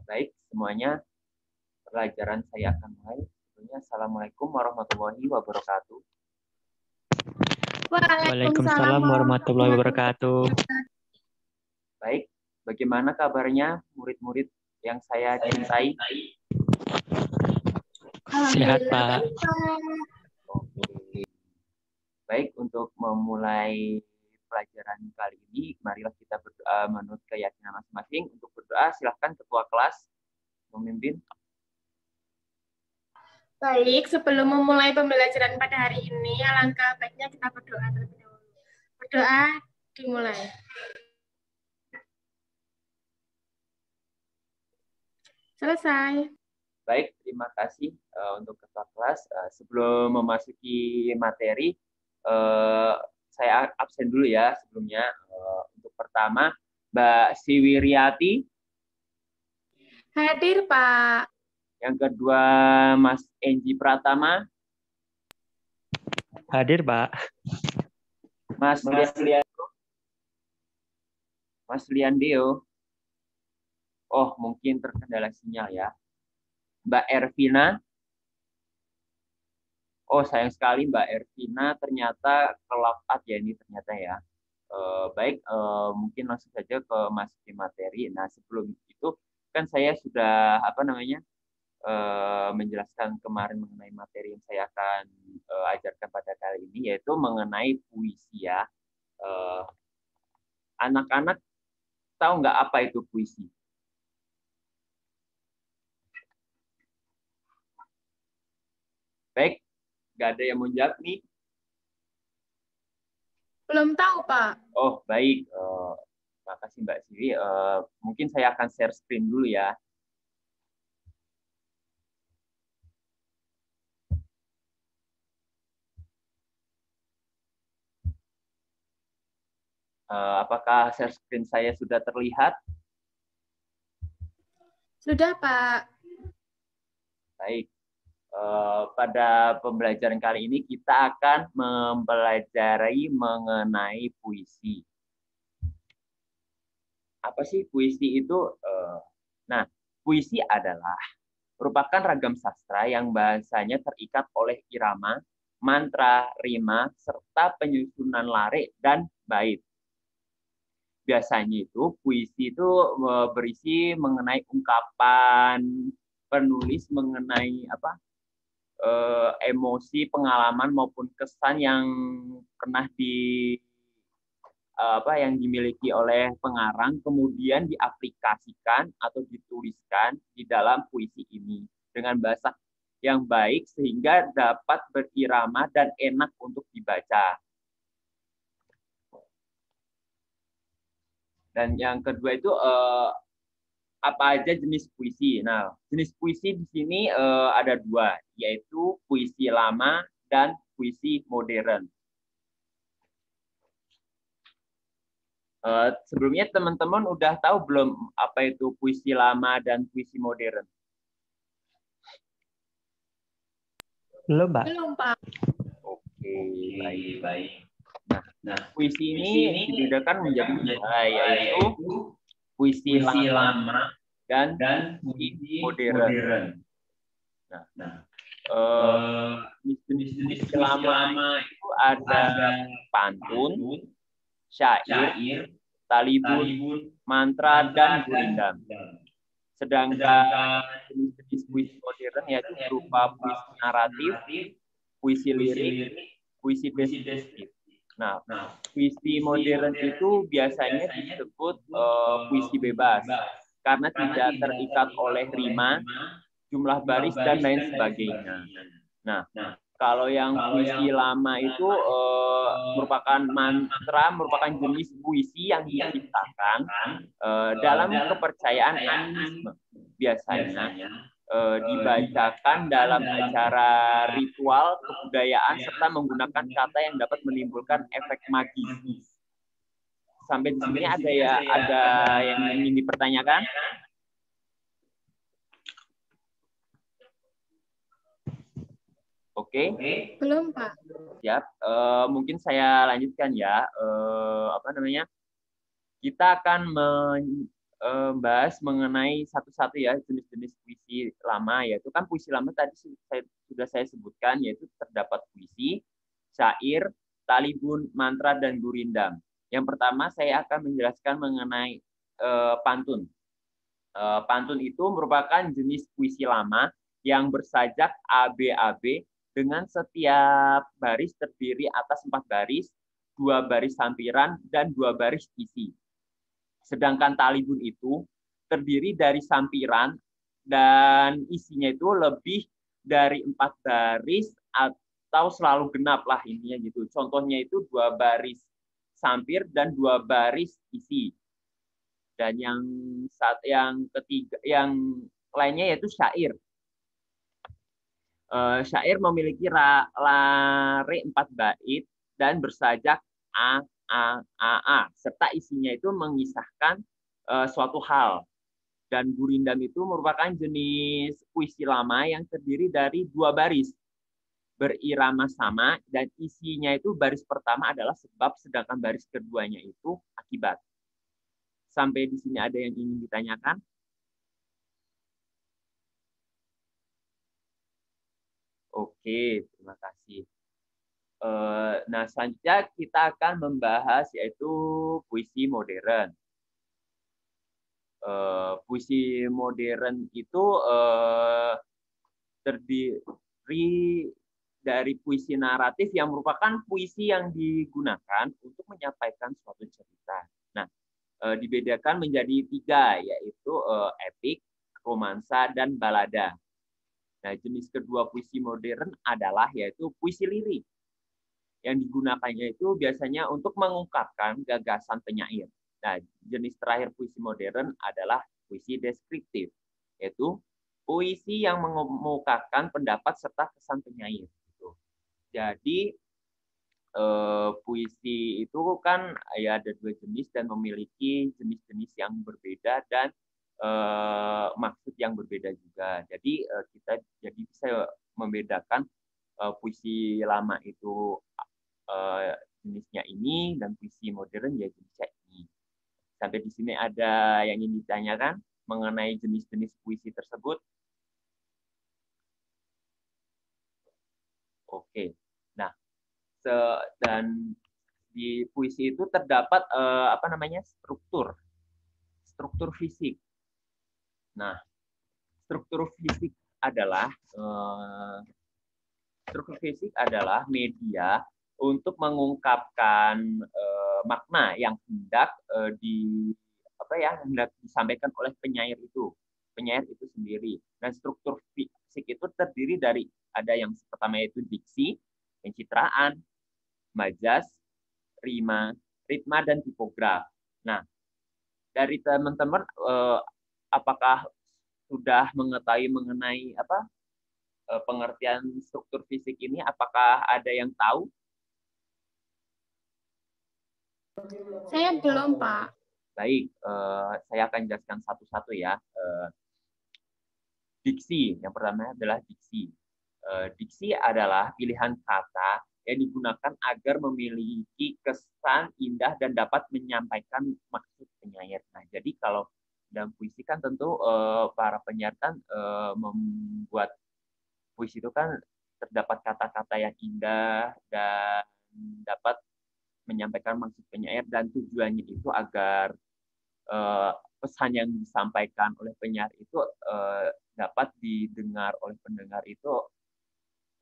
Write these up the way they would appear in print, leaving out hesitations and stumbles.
Baik, semuanya pelajaran saya akan mulai. Sebelumnya, Assalamualaikum warahmatullahi wabarakatuh. Waalaikumsalam warahmatullahi wabarakatuh. Baik, bagaimana kabarnya murid-murid yang saya cintai? Sehat, Pak. Oke. Baik, untuk memulai pelajaran kali ini, marilah kita berdoa menurut keyakinan masing-masing. Untuk berdoa, silahkan ketua kelas memimpin. Baik, sebelum memulai pembelajaran pada hari ini, alangkah baiknya kita berdoa terlebih dahulu. Berdoa dimulai. Selesai. Baik, terima kasih untuk ketua kelas. Sebelum memasuki materi, saya absen dulu ya sebelumnya. Untuk pertama, Mbak Siwiriati. Hadir, Pak. Yang kedua, Mas Enji Pratama. Hadir, Pak. Mas Liandeo. Oh, mungkin terkendala sinyal ya. Mbak Ervina. Oh, sayang sekali Mbak Ervina ternyata ke-logout ya ini ternyata ya. Baik, mungkin langsung saja ke masuki materi. Nah, sebelum itu kan saya sudah menjelaskan kemarin mengenai materi yang saya akan ajarkan pada kali ini, yaitu mengenai puisi ya. Anak-anak tahu nggak apa itu puisi? Baik, nggak ada yang mau jawab nih. Belum tahu, Pak. Oh, baik. Terima kasih Mbak Siwi. Mungkin saya akan share screen dulu ya. Apakah share screen saya sudah terlihat? Sudah, Pak. Baik. Pada pembelajaran kali ini kita akan mempelajari mengenai puisi. Apa sih puisi itu? Nah, puisi adalah merupakan ragam sastra yang bahasanya terikat oleh irama, mantra, rima, serta penyusunan lare dan bait. Biasanya itu puisi itu berisi mengenai ungkapan penulis mengenai emosi, pengalaman maupun kesan yang pernah yang dimiliki oleh pengarang kemudian diaplikasikan atau dituliskan di dalam puisi ini dengan bahasa yang baik sehingga dapat berirama dan enak untuk dibaca. Dan yang kedua itu apa aja jenis puisi. Nah, jenis puisi di sini ada dua, yaitu puisi lama dan puisi modern. Sebelumnya teman-teman udah tahu belum apa itu puisi lama dan puisi modern? Belum, Pak. Belum, Pak. Oke, baik. Nah, puisi ini dibedakan menjadi dua, yaitu puisi lama dan puisi modern. Nah, jenis puisi lama itu ada pantun, syair, talibun, mantra, dan gurindam. Sedangkan jenis puisi modern yaitu berupa puisi naratif, puisi lirik, puisi deskriptif. Nah, puisi modern itu biasanya disebut puisi bebas karena tidak terikat oleh rima, jumlah baris, dan lain sebagainya. Nah, kalau yang puisi lama itu merupakan mantra, merupakan jenis puisi yang diciptakan dalam kepercayaan animisme. Biasanya dibacakan dalam acara ritual kebudayaan serta menggunakan kata yang dapat menimbulkan efek magis. Sampai di sini ada yang ingin dipertanyakan? Oke. Belum, Pak. Siap. Mungkin saya lanjutkan ya. Kita akan bahas mengenai satu-satu ya jenis-jenis puisi lama, yaitu kan puisi lama tadi sudah saya sebutkan, yaitu terdapat puisi, syair, talibun, mantra, dan gurindam. Yang pertama saya akan menjelaskan mengenai pantun. Pantun itu merupakan jenis puisi lama yang bersajak ABAB dengan setiap baris terdiri atas 4 baris, 2 baris sampiran, dan 2 baris isi. Sedangkan talibun itu terdiri dari sampiran dan isinya itu lebih dari 4 baris atau selalu genap lah intinya gitu. Contohnya itu 2 baris sampir dan 2 baris isi. Dan yang ketiga, yang lainnya yaitu syair. Syair memiliki lare 4 bait dan bersajak A serta isinya itu mengisahkan suatu hal. Dan gurindam itu merupakan jenis puisi lama yang terdiri dari 2 baris berirama sama dan isinya itu baris pertama adalah sebab sedangkan baris keduanya itu akibat. Sampai di sini ada yang ingin ditanyakan? Oke, terima kasih. Nah, selanjutnya kita akan membahas yaitu puisi modern. Puisi modern itu terdiri dari puisi naratif yang merupakan puisi yang digunakan untuk menyampaikan suatu cerita. Nah, dibedakan menjadi 3, yaitu epik, romansa, dan balada. Nah, jenis kedua puisi modern adalah yaitu puisi lirik. Yang digunakannya itu biasanya untuk mengungkapkan gagasan penyair. Nah, jenis terakhir puisi modern adalah puisi deskriptif, yaitu puisi yang mengemukakan pendapat serta kesan penyair. Jadi, puisi itu kan ya ada 2 jenis dan memiliki jenis-jenis yang berbeda dan maksud yang berbeda juga. Jadi kita jadi bisa membedakan puisi lama itu jenisnya ini dan puisi modern ya jenisnya ini. Sampai di sini ada yang ingin ditanyakan mengenai jenis-jenis puisi tersebut? Oke. Nah, dan di puisi itu terdapat struktur fisik. Nah, struktur fisik adalah media untuk mengungkapkan makna yang hendak disampaikan oleh penyair itu sendiri. Dan struktur fisik itu terdiri dari ada yang pertama yaitu diksi, pencitraan, majas, rima, ritma, dan tipograf. Nah, dari teman-teman apakah sudah mengetahui mengenai pengertian struktur fisik ini? Apakah ada yang tahu? Saya belum, Pak. Baik, saya akan jelaskan satu-satu ya. Diksi, yang pertama adalah diksi. Diksi adalah pilihan kata yang digunakan agar memiliki kesan indah dan dapat menyampaikan maksud penyair. Nah, jadi kalau dalam puisi kan tentu para penyair kan membuat puisi itu kan terdapat kata-kata yang indah dan dapat menyampaikan maksud penyair dan tujuannya itu agar pesan yang disampaikan oleh penyair itu dapat didengar oleh pendengar itu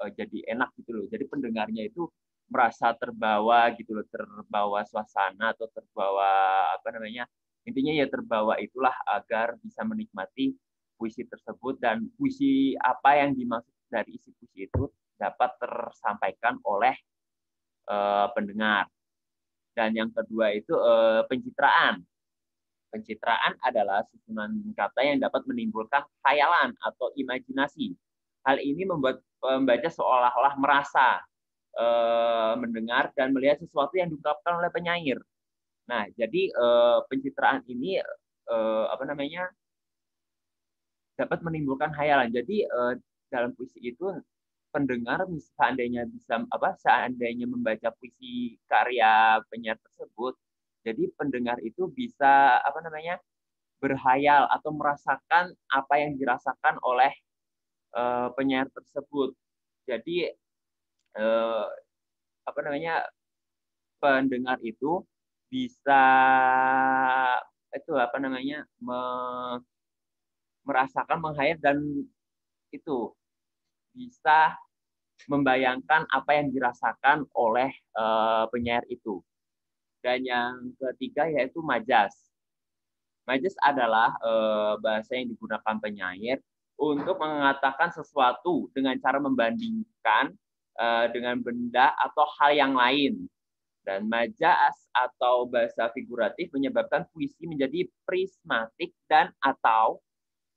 jadi enak gitu loh. Jadi pendengarnya itu merasa terbawa gitu loh, terbawa suasana atau terbawa intinya ya terbawa itulah agar bisa menikmati puisi tersebut dan puisi apa yang dimaksud dari isi puisi itu dapat tersampaikan oleh pendengar. Dan yang kedua itu pencitraan. Pencitraan adalah susunan kata yang dapat menimbulkan khayalan atau imajinasi. Hal ini membuat pembaca seolah-olah merasa mendengar dan melihat sesuatu yang diungkapkan oleh penyair. Nah, jadi pencitraan ini dapat menimbulkan khayalan. Jadi dalam puisi itu pendengar seandainya membaca puisi karya penyair tersebut, jadi pendengar itu bisa berhayal atau merasakan apa yang dirasakan oleh penyair tersebut. Jadi apa namanya, pendengar itu bisa itu apa namanya, merasakan, menghayal, dan itu bisa membayangkan apa yang dirasakan oleh penyair itu. Dan yang ketiga yaitu majas. Majas adalah bahasa yang digunakan penyair untuk mengatakan sesuatu dengan cara membandingkan dengan benda atau hal yang lain. Dan majas atau bahasa figuratif menyebabkan puisi menjadi prismatik dan atau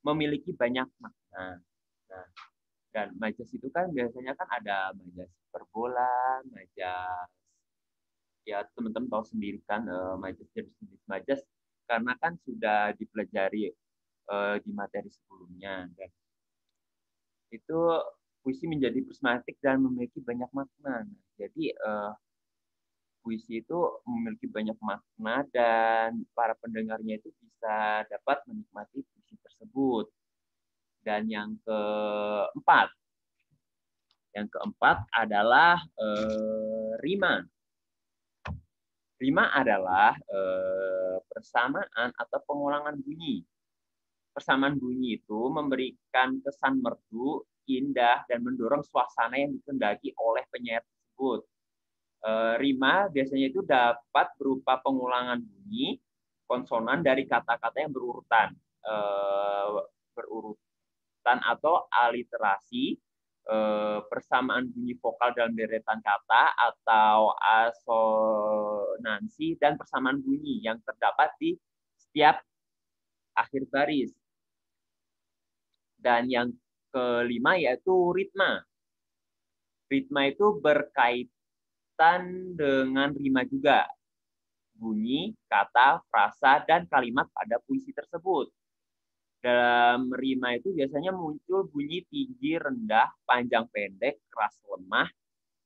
memiliki banyak makna. Nah, dan majas itu kan biasanya kan ada majas hiperbola, majas, ya teman-teman tahu sendiri kan majas, jenis majas, karena kan sudah dipelajari di materi sebelumnya. Dan itu puisi menjadi prismatik dan memiliki banyak makna. Nah, jadi puisi itu memiliki banyak makna dan para pendengarnya itu bisa dapat menikmati puisi tersebut. Dan yang keempat adalah rima. Rima adalah persamaan atau pengulangan bunyi. Persamaan bunyi itu memberikan kesan merdu, indah, dan mendorong suasana yang dikehendaki oleh penyair tersebut. Rima biasanya itu dapat berupa pengulangan bunyi, konsonan dari kata-kata yang berurutan atau aliterasi, persamaan bunyi vokal dalam deretan kata atau asonansi, dan persamaan bunyi yang terdapat di setiap akhir baris. Dan yang kelima yaitu ritma. Ritma itu berkaitan dengan rima juga, bunyi, kata, frasa, dan kalimat pada puisi tersebut. Dalam rima itu biasanya muncul bunyi tinggi, rendah, panjang, pendek, keras, lemah,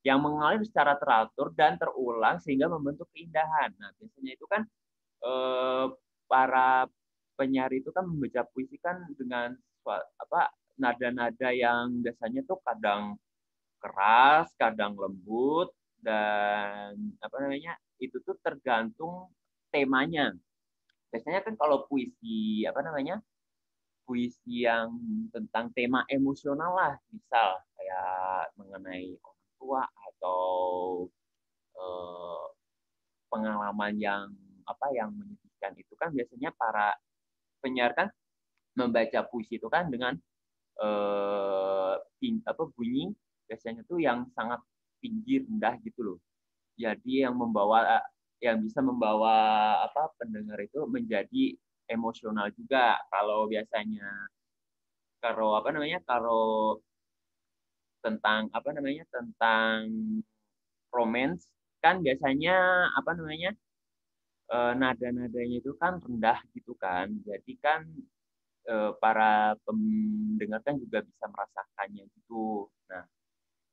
yang mengalir secara teratur dan terulang sehingga membentuk keindahan. Nah, biasanya itu kan para penyair itu kan membaca puisi kan dengan nada-nada yang biasanya tuh kadang keras, kadang lembut, dan itu tuh tergantung temanya. Biasanya kan kalau puisi puisi yang tentang tema emosional lah, misal kayak mengenai orang tua atau pengalaman yang menyedihkan, itu kan biasanya para penyair kan membaca puisi itu kan dengan bunyi biasanya tuh yang sangat tinggi, rendah gitu loh. Jadi yang bisa membawa pendengar itu menjadi emosional juga. Kalau biasanya kalau tentang tentang romance kan biasanya nada-nadanya itu kan rendah gitu kan. Jadi kan para pendengar kan juga bisa merasakannya gitu. Nah,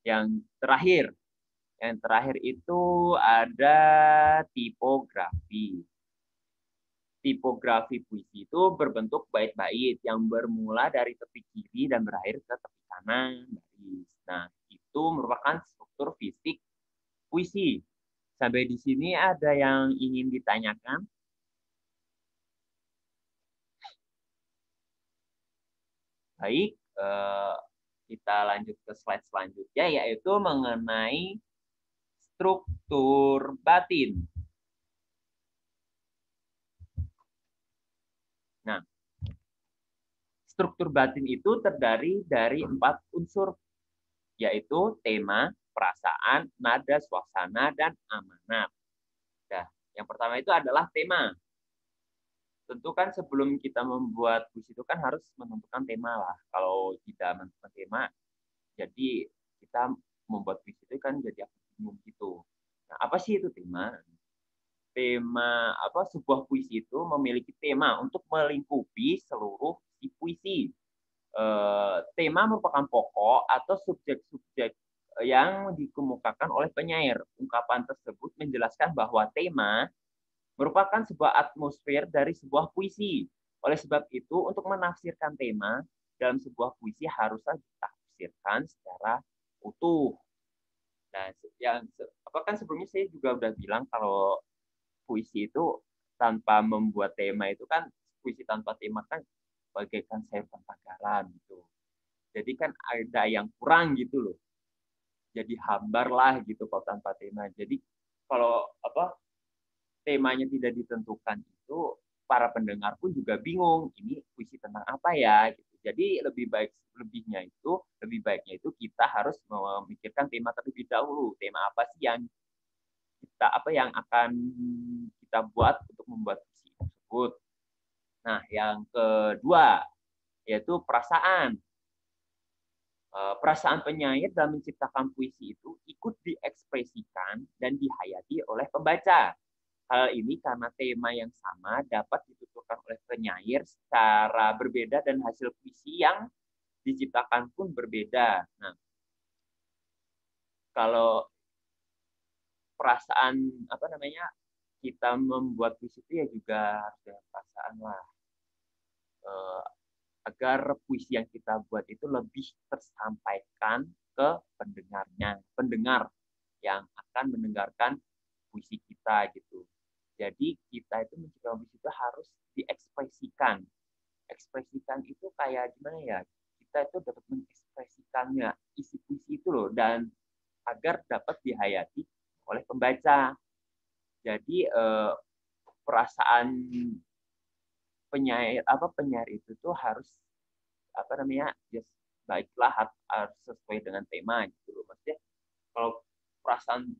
yang terakhir itu ada tipografi. Tipografi puisi itu berbentuk bait-bait yang bermula dari tepi kiri dan berakhir ke tepi kanan baris. Nah, itu merupakan struktur fisik puisi. Sampai di sini ada yang ingin ditanyakan? Baik, kita lanjut ke slide selanjutnya, yaitu mengenai struktur batin. Nah, struktur batin itu terdiri dari 4 unsur, yaitu tema, perasaan, nada, suasana, dan amanat. Nah, yang pertama itu adalah tema. Tentu kan sebelum kita membuat puisi itu kan harus menentukan tema lah. Kalau tidak menentukan tema, jadi kita membuat puisi itu kan jadi bingung gitu. Nah, apa sih itu tema? Tema sebuah puisi itu memiliki tema untuk melingkupi seluruh isi puisi. Tema merupakan pokok atau subjek-subjek yang dikemukakan oleh penyair. Ungkapan tersebut menjelaskan bahwa tema merupakan sebuah atmosfer dari sebuah puisi. Oleh sebab itu, untuk menafsirkan tema dalam sebuah puisi haruslah ditafsirkan secara utuh. Nah, kan sebelumnya saya juga udah bilang kalau puisi itu tanpa membuat tema itu kan, puisi tanpa tema kan bagaikan sayur tanpa garam gitu. Jadi kan ada yang kurang gitu loh. Jadi hambar lah gitu kalau tanpa tema. Jadi kalau temanya tidak ditentukan itu, para pendengar pun juga bingung ini puisi tentang apa ya gitu. Jadi lebih baiknya itu kita harus memikirkan tema terlebih dahulu. Tema apa sih yang akan kita buat untuk membuat puisi tersebut. Nah, yang kedua yaitu perasaan. Perasaan penyair dalam menciptakan puisi itu ikut diekspresikan dan dihayati oleh pembaca. Hal ini karena tema yang sama dapat dituturkan oleh penyair secara berbeda dan hasil puisi yang diciptakan pun berbeda. Nah, kalau perasaan kita membuat puisi itu ya juga harus dengan perasaan lah. Agar puisi yang kita buat itu lebih tersampaikan ke pendengar yang akan mendengarkan puisi kita gitu. Jadi kita itu menciptakan puisi itu harus diekspresikan. Ekspresikan itu kayak gimana ya? Kita itu dapat mengekspresikannya, isi puisi itu loh, dan agar dapat dihayati oleh pembaca. Jadi perasaan penyair itu tuh harus baiklah harus sesuai dengan tema gitu loh. Maksudnya kalau perasaan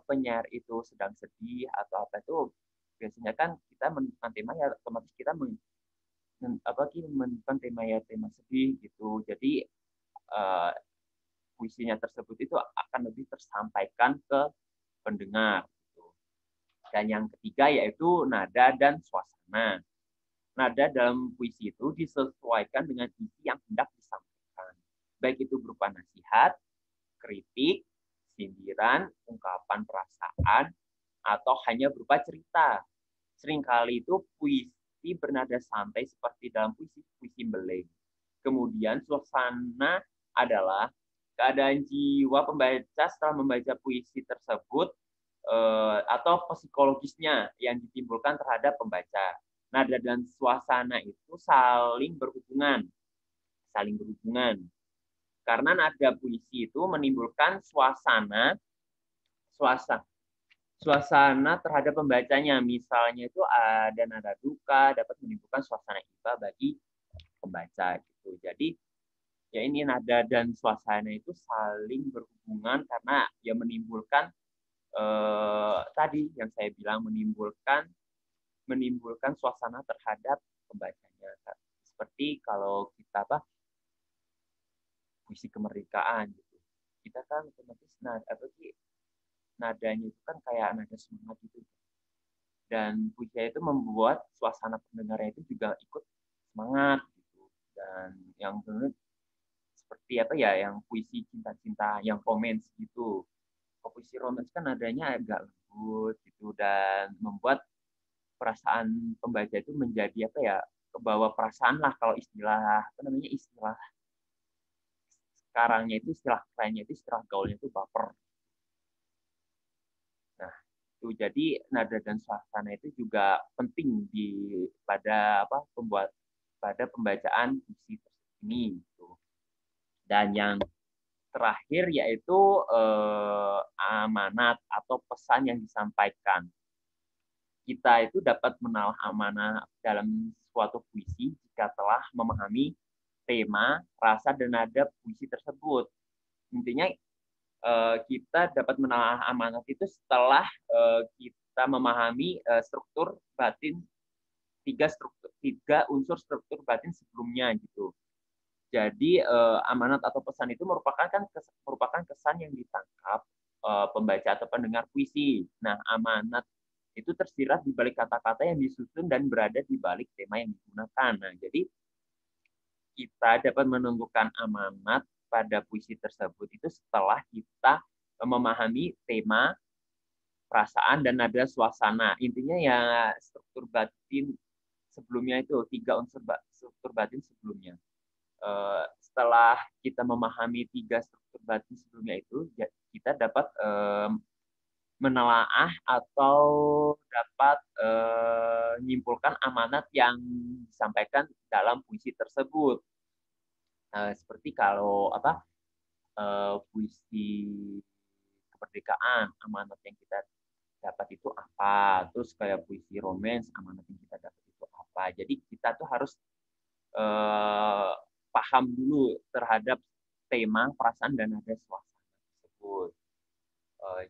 penyair itu sedang sedih atau apa itu biasanya kan kita menentukan tema ya otomatis kita menentukan tema sedih gitu. Jadi puisinya tersebut itu akan lebih tersampaikan ke pendengar gitu. Dan yang ketiga yaitu nada dan suasana. Nada dalam puisi itu disesuaikan dengan isi yang hendak disampaikan. Baik itu berupa nasihat, kritik, sindiran, ungkapan perasaan, atau hanya berupa cerita. Seringkali itu puisi bernada santai seperti dalam puisi beleng. Kemudian suasana adalah keadaan jiwa pembaca setelah membaca puisi tersebut atau psikologisnya yang ditimbulkan terhadap pembaca. Nada dan suasana itu saling berhubungan. Karena nada puisi itu menimbulkan suasana terhadap pembacanya. Misalnya itu ada nada duka dapat menimbulkan suasana iba bagi pembaca gitu. Jadi ya ini nada dan suasana itu saling berhubungan karena ya menimbulkan tadi yang saya bilang menimbulkan suasana terhadap pembacanya. Seperti kalau kita puisi kemerdekaan gitu. Kita kan otomatis nadanya itu kan kayak nada semangat gitu. Dan puisi itu membuat suasana pendengarnya itu juga ikut semangat gitu. Dan yang seperti yang puisi cinta-cinta, yang romance gitu. Puisi romance kan nadanya agak lembut gitu dan membuat perasaan pembaca itu menjadi kebawa perasaan lah, kalau istilah sekarangnya itu istilah kerennya itu istilah gaulnya itu baper. Nah, itu jadi nada dan suasana itu juga penting pada pembacaan puisi ini gitu. Dan yang terakhir yaitu amanat atau pesan yang disampaikan. Kita itu dapat menalah amanah dalam suatu puisi jika telah memahami tema, rasa, dan nada puisi tersebut. Intinya kita dapat menalah amanat itu setelah kita memahami struktur batin, tiga unsur struktur batin sebelumnya gitu. Jadi amanat atau pesan itu merupakan kesan yang ditangkap pembaca atau pendengar puisi. Nah, amanat itu tersirat di balik kata-kata yang disusun dan berada di balik tema yang digunakan. Nah, jadi kita dapat menentukan amanat pada puisi tersebut itu setelah kita memahami tema, perasaan, dan nada suasana. Intinya ya struktur batin sebelumnya itu 3 struktur batin sebelumnya. Setelah kita memahami 3 struktur batin sebelumnya itu, kita dapat menelaah atau dapat menyimpulkan amanat yang disampaikan dalam puisi tersebut. Seperti kalau puisi kemerdekaan, amanat yang kita dapat itu apa, terus kayak puisi romance, amanat yang kita dapat itu apa. Jadi kita tuh harus paham dulu terhadap tema, perasaan, dan nada suasana tersebut.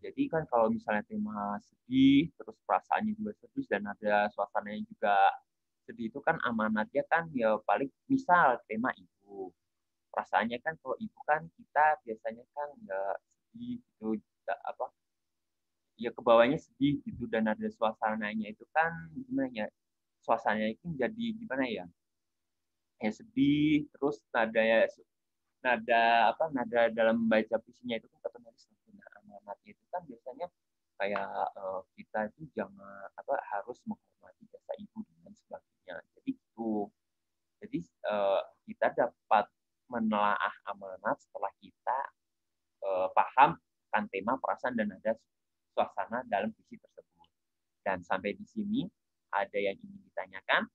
Jadi kan kalau misalnya tema sedih, terus perasaannya juga sedih, dan ada suasananya juga sedih, itu kan amanatnya kan ya paling misal tema ibu. Perasaannya kan kalau ibu kan kita biasanya kan nggak sedih gitu, ya kebawahnya sedih gitu, dan ada suasananya itu kan gimana ya, suasananya itu jadi gimana ya, sedih, terus nada dalam membaca puisinya itu kan otomatis. Nah, amanatnya itu kan biasanya kayak kita itu jangan harus menghormati jasa ibu dan sebagainya. Jadi itu. Jadi kita dapat menelaah amanat setelah kita paham akan tema, perasaan, dan nada suasana dalam puisi tersebut. Dan sampai di sini ada yang ingin ditanyakan?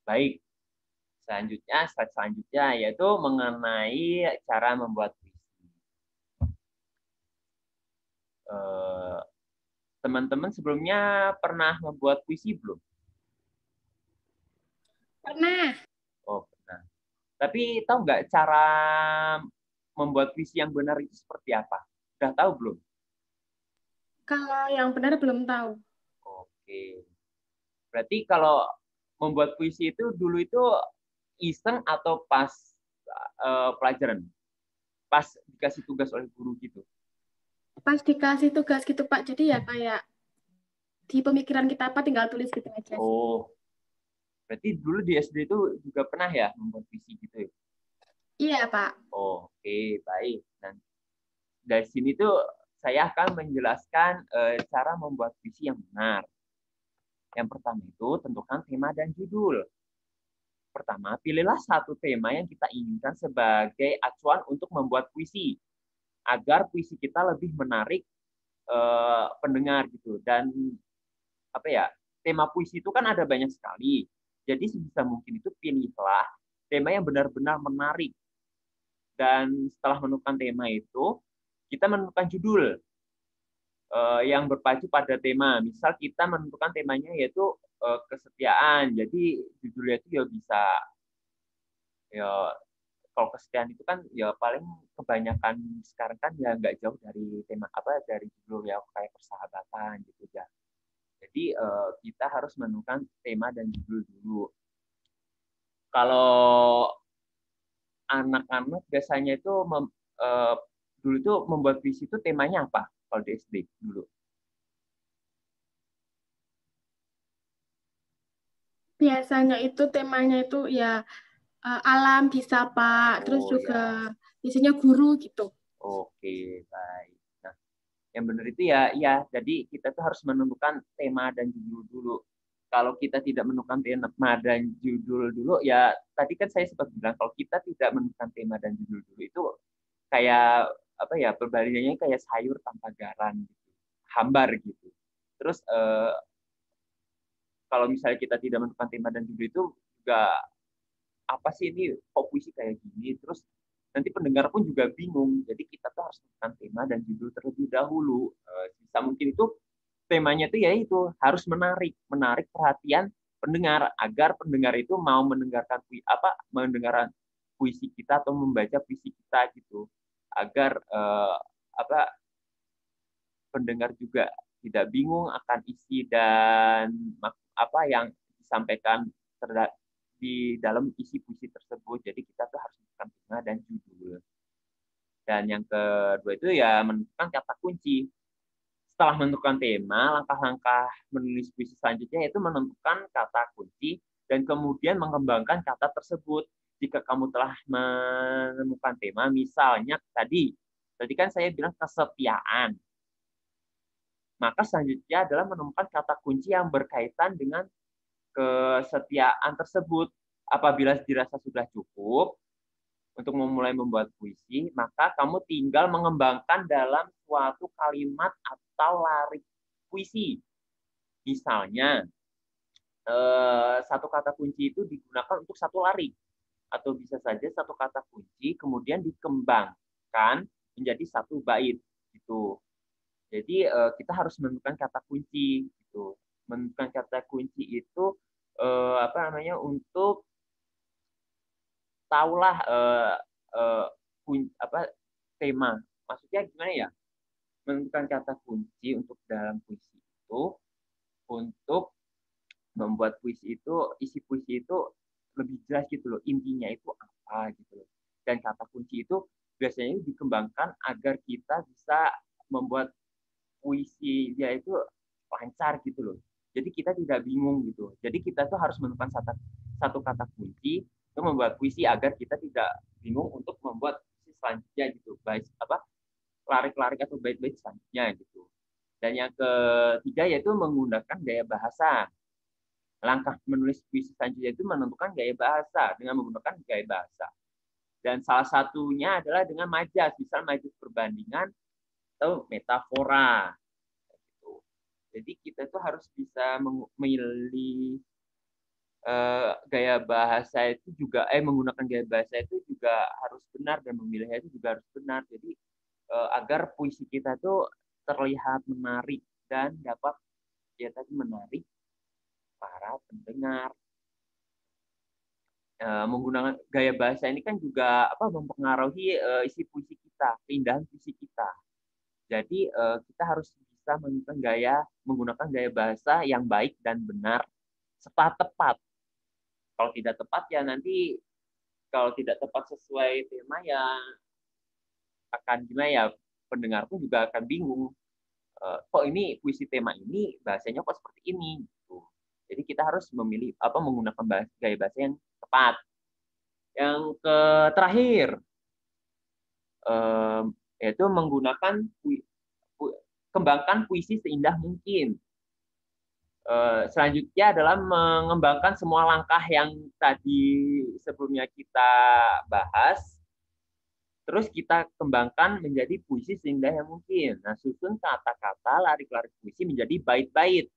Baik. Slide selanjutnya yaitu mengenai cara membuat puisi. Teman-teman sebelumnya pernah membuat puisi belum? Pernah. Oh, pernah. Tapi tahu nggak cara membuat puisi yang benar itu seperti apa? Udah tahu belum? Kalau yang benar belum tahu. Oke. Berarti kalau membuat puisi itu dulu itu iseng atau pas pelajaran? Pas dikasih tugas oleh guru gitu? Pas dikasih tugas gitu Pak, jadi ya kayak di pemikiran kita apa tinggal tulis gitu aja. Oh, berarti dulu di SD itu juga pernah ya membuat puisi gitu ya? Iya Pak. Oh, oke, baik. Dan dari sini tuh saya akan menjelaskan cara membuat puisi yang benar. Yang pertama itu tentukan tema dan judul. Pertama, pilihlah satu tema yang kita inginkan sebagai acuan untuk membuat puisi, agar puisi kita lebih menarik pendengar gitu. Dan tema puisi itu kan ada banyak sekali. Jadi sebisa mungkin itu pilihlah tema yang benar-benar menarik. Dan setelah menentukan tema itu, kita menentukan judul yang berpacu pada tema. Misal kita menentukan temanya yaitu kesetiaan. Jadi judulnya itu ya bisa ya, kalau kesetiaan itu kan ya paling kebanyakan sekarang kan ya nggak jauh dari tema dari judul ya kayak persahabatan gitu ya. Jadi kita harus menentukan tema dan judul dulu. Kalau anak-anak biasanya itu dulu itu membuat puisi itu temanya apa kalau di SD dulu? Biasanya itu temanya itu ya alam bisa Pak, terus Oh juga ya, biasanya guru gitu. oke, baik. Nah, yang benar itu ya. Jadi kita tuh harus menentukan tema dan judul dulu. Kalau kita tidak menentukan tema dan judul dulu, ya tadi kan saya sempat bilang kalau kita tidak menentukan tema dan judul dulu itu kayak perbandingannya kayak sayur tanpa garam gitu, hambar gitu. Terus kalau misalnya kita tidak menentukan tema dan judul itu juga apa sih ini kok puisi kayak gini, terus nanti pendengar pun juga bingung. Jadi kita tuh harus menentukan tema dan judul terlebih dahulu. Bisa mungkin itu temanya itu yaitu harus menarik perhatian pendengar agar pendengar itu mau mendengarkan puisi kita atau membaca puisi kita gitu, agar pendengar juga tidak bingung akan isi dan apa yang disampaikan di dalam isi puisi tersebut. Jadi kita tuh harus menentukan tema dan judul. Dan yang kedua itu ya menentukan kata kunci. Setelah menentukan tema, langkah-langkah menulis puisi selanjutnya yaitu menentukan kata kunci dan kemudian mengembangkan kata tersebut. Jika kamu telah menemukan tema, misalnya tadi kan saya bilang kesetiaan. Maka selanjutnya adalah menemukan kata kunci yang berkaitan dengan kesetiaan tersebut. Apabila dirasa sudah cukup untuk memulai membuat puisi, maka kamu tinggal mengembangkan dalam suatu kalimat atau larik puisi. Misalnya, satu kata kunci itu digunakan untuk satu larik, atau bisa saja satu kata kunci kemudian dikembangkan menjadi satu bait gitu. Jadi kita harus menentukan kata kunci gitu. Menentukan kata kunci itu untuk tahulah tema. Maksudnya gimana ya? Menentukan kata kunci untuk dalam puisi itu untuk membuat puisi itu, isi puisi itu lebih jelas gitu loh, intinya itu apa gitu loh. Dan kata kunci itu biasanya dikembangkan agar kita bisa membuat puisi dia itu lancar gitu loh. Jadi kita tidak bingung gitu. Jadi kita tuh harus menemukan satu kata kunci untuk membuat puisi agar kita tidak bingung untuk membuat puisi selanjutnya gitu. Baik larik-larik atau bait-bait selanjutnya gitu. Dan yang ketiga yaitu menggunakan gaya bahasa. Langkah menulis puisi selanjutnya itu menentukan gaya bahasa dengan menggunakan gaya bahasa. Dan salah satunya adalah dengan majas, misal majas perbandingan atau metafora. Jadi kita itu harus bisa memilih gaya bahasa itu juga menggunakan gaya bahasa itu juga harus benar dan memilihnya itu juga harus benar. Jadi agar puisi kita itu terlihat menarik dan dapat menarik para pendengar. Menggunakan gaya bahasa ini kan juga mempengaruhi isi puisi kita, keindahan puisi kita. Jadi kita harus bisa menggunakan gaya bahasa yang baik dan benar serta tepat. Kalau tidak tepat ya nanti kalau tidak tepat sesuai tema ya akan gimana ya, pendengar pun juga akan bingung. Kok ini puisi tema ini bahasanya kok seperti ini gitu. Jadi kita harus memilih menggunakan gaya bahasa yang tepat. Yang terakhir yaitu menggunakan kembangkan puisi seindah mungkin. Selanjutnya adalah mengembangkan semua langkah yang tadi sebelumnya kita bahas, terus kita kembangkan menjadi puisi seindah yang mungkin. Nah, susun kata-kata larik-larik puisi menjadi bait-bait.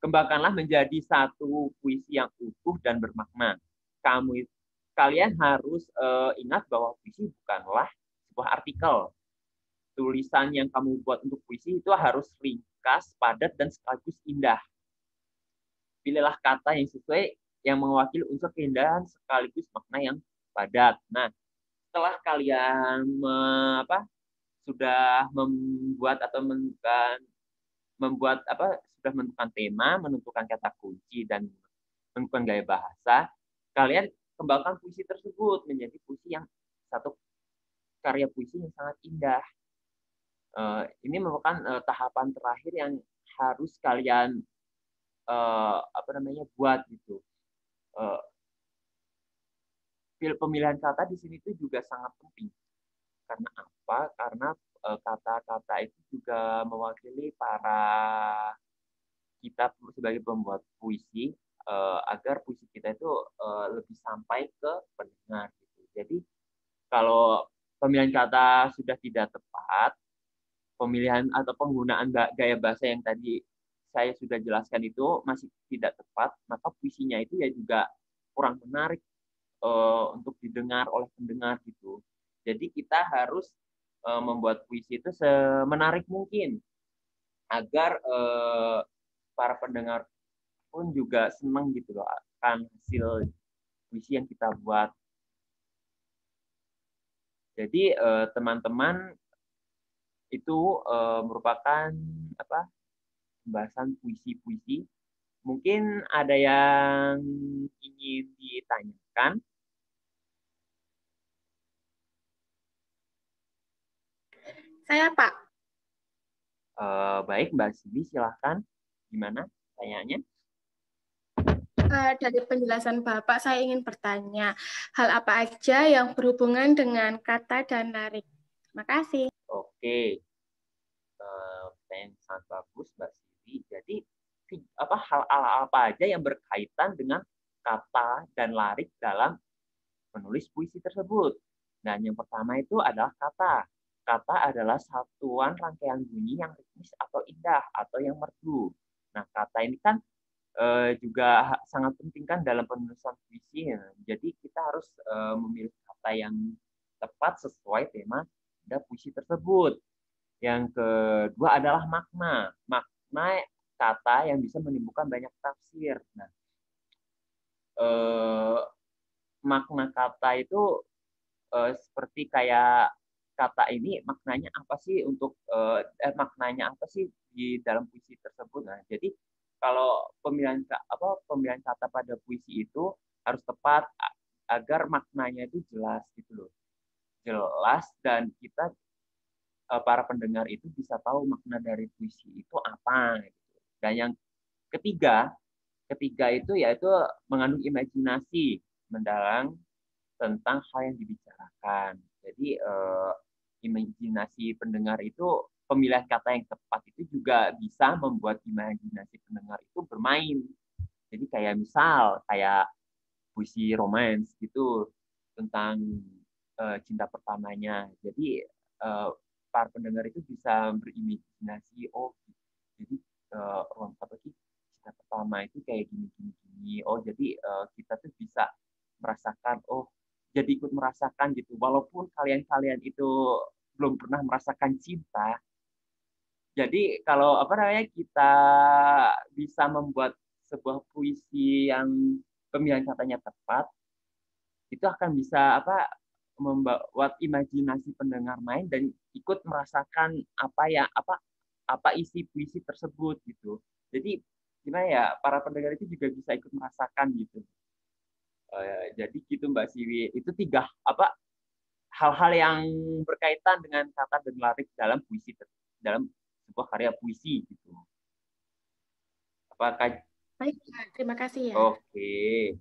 Kembangkanlah menjadi satu puisi yang utuh dan bermakna. Kalian harus ingat bahwa puisi bukanlah sebuah artikel. Tulisan yang kamu buat untuk puisi itu harus ringkas, padat, dan sekaligus indah. Pilihlah kata yang sesuai yang mewakili unsur keindahan sekaligus makna yang padat. Nah, setelah kalian sudah membuat atau sudah menentukan tema, menentukan kata kunci dan menentukan gaya bahasa, kalian kembangkan puisi tersebut menjadi puisi yang satu karya puisi yang sangat indah. Ini merupakan tahapan terakhir yang harus kalian buat gitu. Pemilihan kata di sini itu juga sangat penting. Karena apa? Karena kata-kata itu juga mewakili para kita sebagai pembuat puisi agar puisi kita itu lebih sampai ke pendengar gitu. Jadi kalau pemilihan kata sudah tidak tepat, pemilihan atau penggunaan gaya bahasa yang tadi saya sudah jelaskan itu masih tidak tepat, maka puisinya itu ya juga kurang menarik untuk didengar oleh pendengar gitu. Jadi kita harus membuat puisi itu semenarik mungkin agar para pendengar pun juga senang gitu loh akan hasil puisi yang kita buat. Jadi teman-teman itu merupakan pembahasan puisi-puisi. Mungkin ada yang ingin ditanyakan? Saya, Pak. Baik, Mbak Sibi, silahkan. Gimana tanyanya? Dari penjelasan Bapak, saya ingin bertanya, hal apa aja yang berhubungan dengan kata dan larik? Terima kasih. Oke. pertanyaan yang sangat bagus, Mbak Siwi. Jadi hal apa aja yang berkaitan dengan kata dan larik dalam menulis puisi tersebut. Dan yang pertama itu adalah kata. Kata adalah satuan rangkaian bunyi yang ritmis atau indah atau yang merdu. Nah, kata ini kan juga sangat penting kan dalam penulisan puisi. Jadi kita harus memilih kata yang tepat sesuai tema pada puisi tersebut. Yang kedua adalah makna. Makna kata yang bisa menimbulkan banyak tafsir. Nah, makna kata itu seperti kayak kata ini maknanya apa sih maknanya apa sih di dalam puisi tersebut. Nah, jadi kalau pemilihan kata pada puisi itu harus tepat agar maknanya itu jelas gitu loh. Jelas dan kita para pendengar itu bisa tahu makna dari puisi itu apa gitu. Dan yang ketiga itu yaitu mengandung imajinasi mendalam tentang hal yang dibicarakan. Jadi imajinasi pendengar itu, pemilihan kata yang tepat itu juga bisa membuat imajinasi pendengar itu bermain. Jadi kayak puisi romans gitu tentang cinta pertamanya. Jadi para pendengar itu bisa berimajinasi, jadi cinta pertama itu kayak gini. Jadi kita tuh bisa merasakan, jadi ikut merasakan gitu. Walaupun kalian itu belum pernah merasakan cinta, jadi kalau kita bisa membuat sebuah puisi yang pemilihan katanya tepat, itu akan bisa membuat imajinasi pendengar main dan ikut merasakan apa isi puisi tersebut gitu. Jadi gimana ya, para pendengar itu juga bisa ikut merasakan gitu. Jadi gitu Mbak Siwi, itu tiga hal-hal yang berkaitan dengan kata dan lirik dalam puisi, dalam sebuah karya puisi gitu. Apakah? Baik, terima kasih ya. Oke.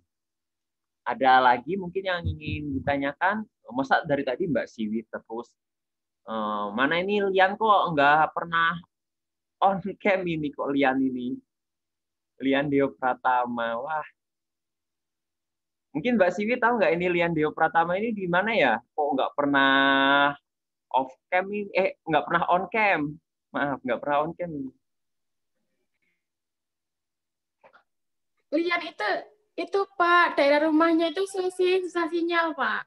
Ada lagi mungkin yang ingin ditanyakan? Masa dari tadi Mbak Siwi terus mana ini Lian kok nggak pernah on cam ini kok Lian ini. Lian Deo Pratama. Wah. Mungkin Mbak Siwi tahu nggak ini Lian Deo Pratama ini di mana ya? Kok nggak pernah off cam ini? Nggak pernah on cam. Maaf, nggak pernah on cam ini. Lian itu Pak, daerah rumahnya itu susah sinyal Pak.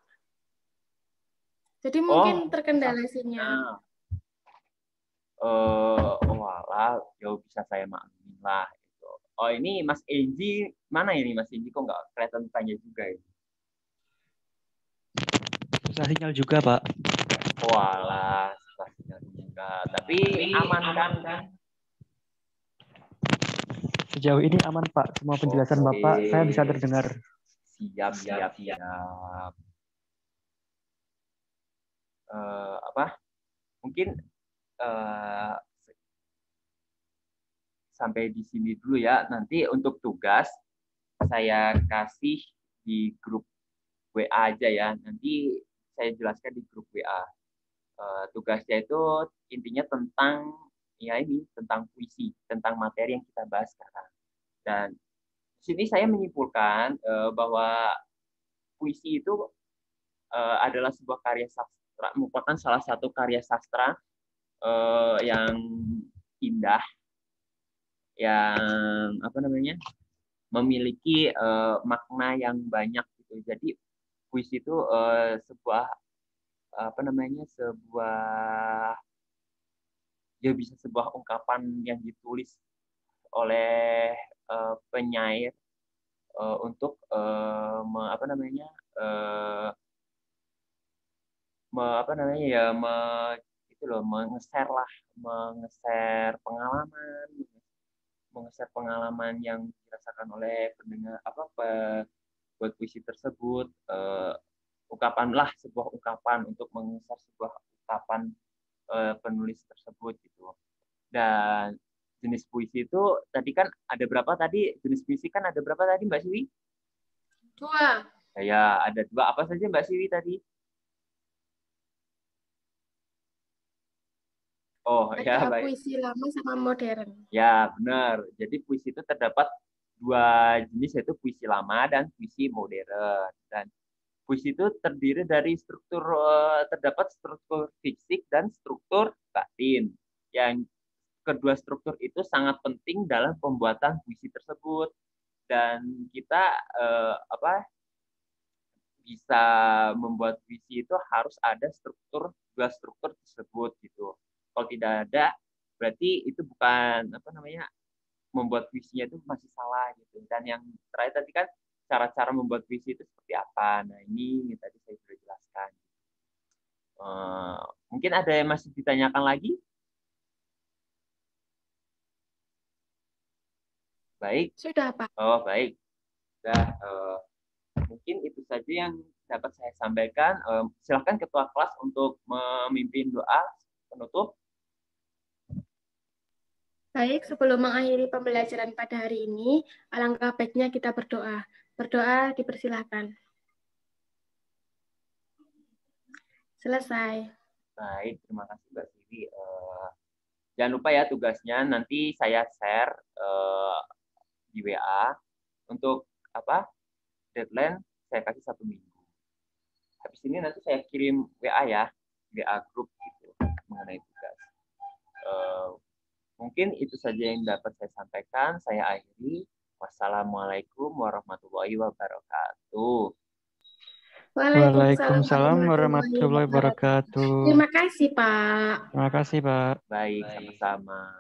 Jadi mungkin terkendala sinyal. Walah, jauh bisa saya maklumin lah. Gitu. Ini Mas Eji, mana ini Mas Eji? Kok nggak kelihatan tanya juga ini? Susah sinyal juga, Pak. Walah, susah sinyal juga. Tapi aman kan? Sejauh ini aman, Pak. Semua penjelasan Bapak, saya bisa terdengar. Siap. Mungkin sampai di sini dulu ya. Nanti untuk tugas saya kasih di grup WA aja ya. Nanti saya jelaskan di grup WA. Tugasnya itu intinya tentang tentang puisi, tentang materi yang kita bahas sekarang. Dan di sini saya menyimpulkan bahwa puisi itu adalah sebuah karya sastra, merupakan salah satu karya sastra yang indah, yang memiliki makna yang banyak gitu. Jadi puisi itu sebuah sebuah ungkapan yang ditulis oleh penyair untuk mengeser pengalaman yang dirasakan oleh pendengar buat puisi tersebut, sebuah ungkapan untuk mengeser sebuah ungkapan penulis tersebut gitu. Dan jenis puisi itu tadi kan ada berapa tadi? Jenis puisi kan ada berapa tadi Mbak Siwi? 2. Ya, ada 2. Apa saja Mbak Siwi tadi? Oh ya, Ada baik. puisi lama sama modern. Ya, benar. Jadi puisi itu terdapat dua jenis, yaitu puisi lama dan puisi modern. Dan puisi itu terdiri dari terdapat struktur fisik dan struktur batin. Yang kedua struktur itu sangat penting dalam pembuatan puisi tersebut. Dan kita bisa membuat puisi itu harus ada dua struktur tersebut gitu. Kalau tidak ada, berarti itu bukan membuat puisinya itu masih salah gitu. Dan yang terakhir tadi kan cara-cara membuat puisi itu seperti apa. Nah, ini tadi saya sudah jelaskan. Mungkin ada yang masih ditanyakan lagi? Baik. Sudah, Pak. Oh, baik. Sudah, mungkin itu saja yang dapat saya sampaikan. Silakan ketua kelas untuk memimpin doa penutup. Baik, sebelum mengakhiri pembelajaran pada hari ini, alangkah baiknya kita berdoa. Berdoa dipersilahkan. Selesai. Baik, terima kasih Mbak Siwi. Jangan lupa ya tugasnya nanti saya share di WA. Untuk deadline saya kasih 1 minggu. Habis ini nanti saya kirim WA ya, WA grup gitu mengenai tugas. Mungkin itu saja yang dapat saya sampaikan. Saya akhiri. Wassalamualaikum warahmatullahi wabarakatuh. Waalaikumsalam warahmatullahi wabarakatuh. Terima kasih, Pak. Terima kasih, Pak. Baik, sama-sama.